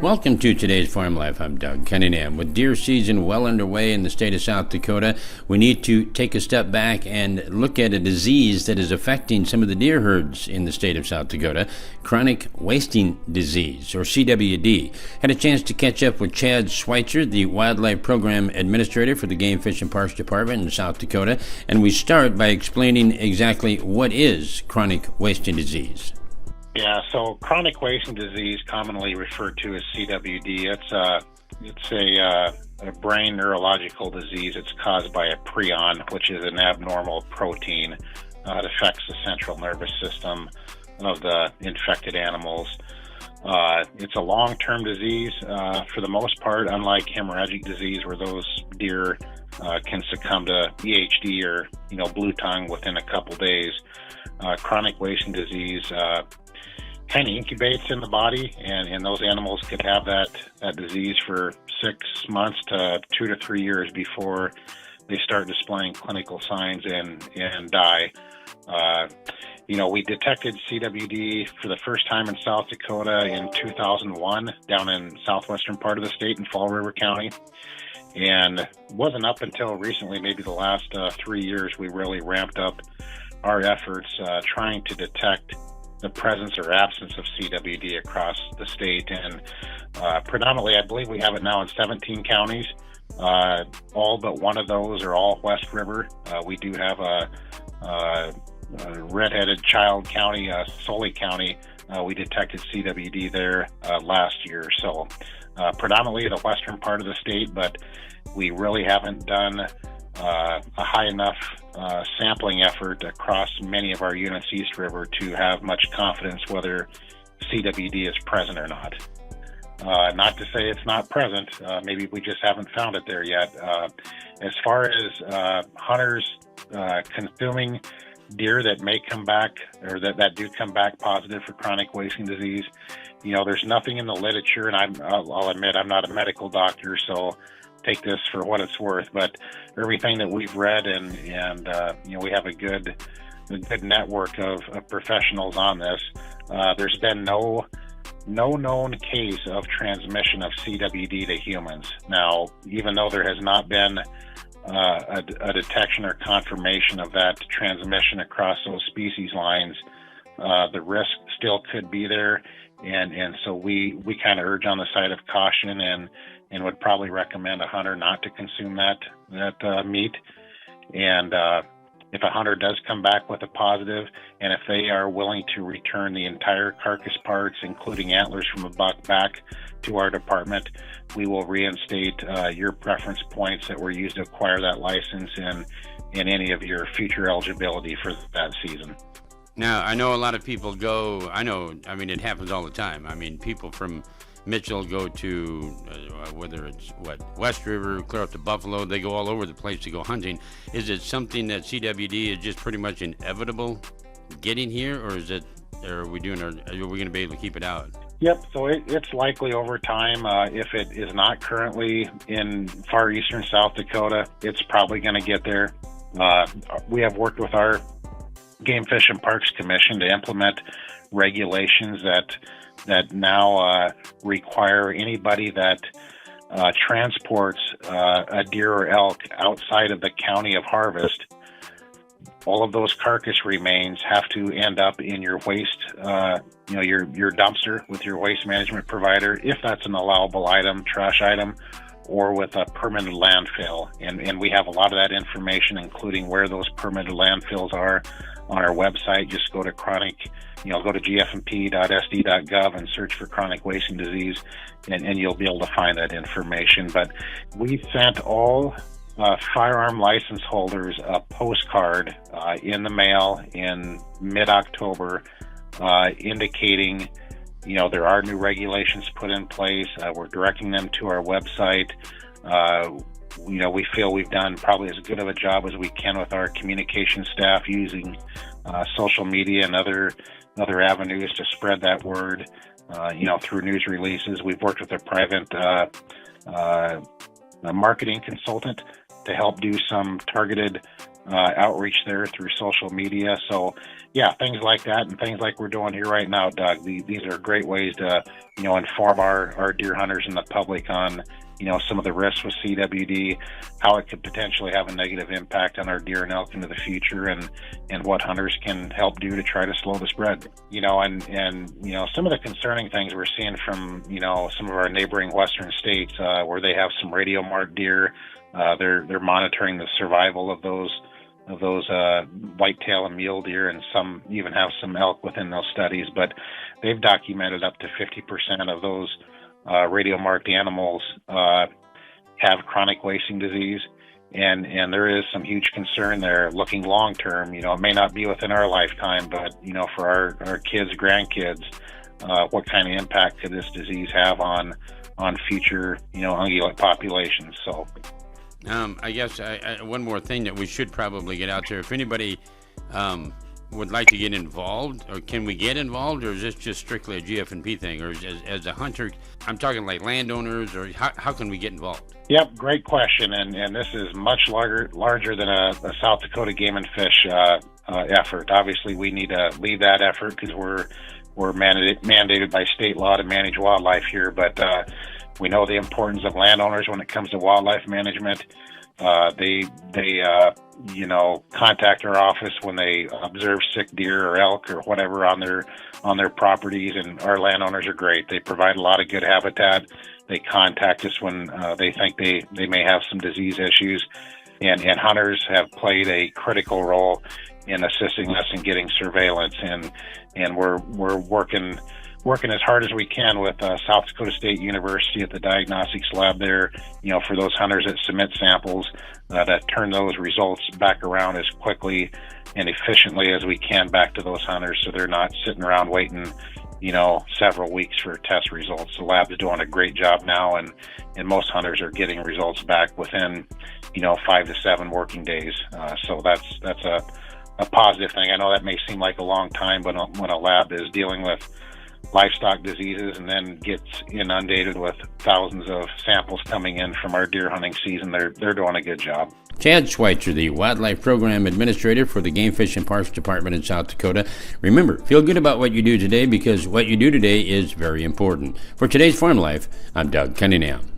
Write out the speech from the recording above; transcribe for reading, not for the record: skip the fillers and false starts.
Welcome to today's Farm Life. I'm Doug Cunningham. With deer season well underway in the state of South Dakota, we need to take a step back and look at a disease that is affecting some of the deer herds in the state of South Dakota, chronic wasting disease, or CWD. Had a chance to catch up with Chad Switzer, the Wildlife Program Administrator for the Game Fish and Parks Department in South Dakota, and we start by explaining exactly what is chronic wasting disease. Yeah, so chronic wasting disease, commonly referred to as CWD, it's a brain neurological disease. It's caused by a prion, which is an abnormal protein. It affects the central nervous system of the infected animals. It's a long-term disease for the most part, unlike hemorrhagic disease, where those deer can succumb to EHD or blue tongue within a couple days. Chronic wasting disease kind of incubates in the body, and those animals could have that disease for 6 months to 2 to 3 years before they start displaying clinical signs and die. We detected CWD for the first time in South Dakota in 2001 down in southwestern part of the state in Fall River County. And it wasn't up until recently, maybe the last 3 years, we really ramped up our efforts trying to detect the presence or absence of CWD across the state. And predominantly, I believe we have it now in 17 counties. All but one of those are all West River. We do have a redheaded child county, Sully County. We detected CWD there last year. So predominantly the western part of the state, but we really haven't done a high enough sampling effort across many of our units East River to have much confidence whether CWD is present or not. Not to say it's not present, maybe we just haven't found it there yet. As far as hunters consuming deer that may come back or that do come back positive for chronic wasting disease, there's nothing in the literature, and I'll admit I'm not a medical doctor, so take this for what it's worth, but everything that we've read and we have a good network of professionals on this. There's been no known case of transmission of CWD to humans. Now, even though there has not been a detection or confirmation of that transmission across those species lines, the risk still could be there, and so we kind of urge on the side of caution and would probably recommend a hunter not to consume that meat. And if a hunter does come back with a positive, and if they are willing to return the entire carcass parts, including antlers from a buck, back to our department, we will reinstate your preference points that were used to acquire that license and any of your future eligibility for that season. Now, I know a lot of people it happens all the time. People from Mitchell go to whether it's West River, clear up to Buffalo, they go all over the place to go hunting. Is it something that CWD is just pretty much inevitable getting here, or are we going to be able to keep it out? Yep, so it's likely over time. If it is not currently in far eastern South Dakota, it's probably going to get there. We have worked with our Game Fish and Parks Commission to implement regulations that now require anybody that transports a deer or elk outside of the county of harvest, all of those carcass remains have to end up in your waste, your dumpster with your waste management provider, if that's an allowable item, trash item, or with a permanent landfill. And we have a lot of that information, including where those permanent landfills are, on our website. Just go to go to gfmp.sd.gov and search for chronic wasting disease, and you'll be able to find that information. But we sent all firearm license holders a postcard in the mail in mid-October indicating, there are new regulations put in place. We're directing them to our website. We feel we've done probably as good of a job as we can with our communication staff using social media and other avenues to spread that word, through news releases. We've worked with a private marketing consultant to help do some targeted outreach there through social media. So, yeah, things like that and things like we're doing here right now, Doug. These are great ways to, inform our deer hunters and the public on, some of the risks with CWD, how it could potentially have a negative impact on our deer and elk into the future, and what hunters can help do to try to slow the spread. And some of the concerning things we're seeing from, some of our neighboring western states, where they have some radio marked deer. They're monitoring the survival of those whitetail and mule deer, and some even have some elk within those studies. But they've documented up to 50% of those radio marked animals have chronic wasting disease, and there is some huge concern there. Looking long term, it may not be within our lifetime, but for our kids, grandkids, what kind of impact could this disease have on future ungulate populations? So. I guess one more thing that we should probably get out there. If anybody would like to get involved, or can we get involved, or is this just strictly a GF&P thing? Or as a hunter, I'm talking like landowners, or how can we get involved? Yep, great question. And this is much larger than a South Dakota game and fish effort. Obviously, we need to lead that effort because we're mandated by state law to manage wildlife here. But we know the importance of landowners when it comes to wildlife management. They contact our office when they observe sick deer or elk or whatever on their properties, and our landowners are great. They provide a lot of good habitat. They contact us when they think they may have some disease issues, and hunters have played a critical role in assisting us in getting surveillance, and we're working as hard as we can with South Dakota State University at the diagnostics lab there, for those hunters that submit samples, that turn those results back around as quickly and efficiently as we can back to those hunters, so they're not sitting around waiting, several weeks for test results. The lab is doing a great job now, and most hunters are getting results back within, 5 to 7 working days. So that's a positive thing. I know that may seem like a long time, but when a lab is dealing with livestock diseases and then gets inundated with thousands of samples coming in from our deer hunting season, they're doing a good job. Chad Switzer, the Wildlife Program Administrator for the Game Fish and Parks Department in South Dakota. Remember, feel good about what you do today, because what you do today is very important. For today's Farm Life, I'm Doug Cunningham.